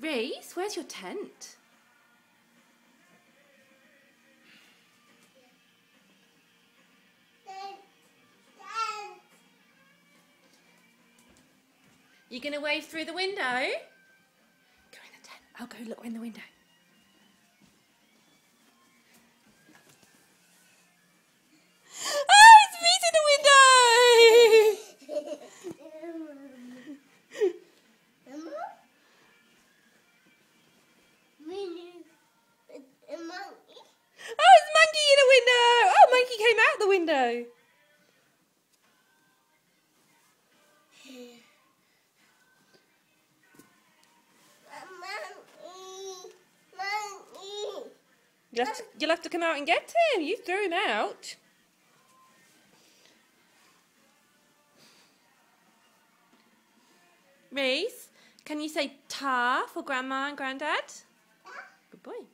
Reese, where's your tent? You going to wave through the window? Go in the tent. I'll go look in the window. Oh, it's Reese in the window! Oh, it's Monkey in the window! Oh, Monkey came out the window. You'll have to come out and get him. You threw him out. Reese, can you say ta for Grandma and Grandad? Good boy.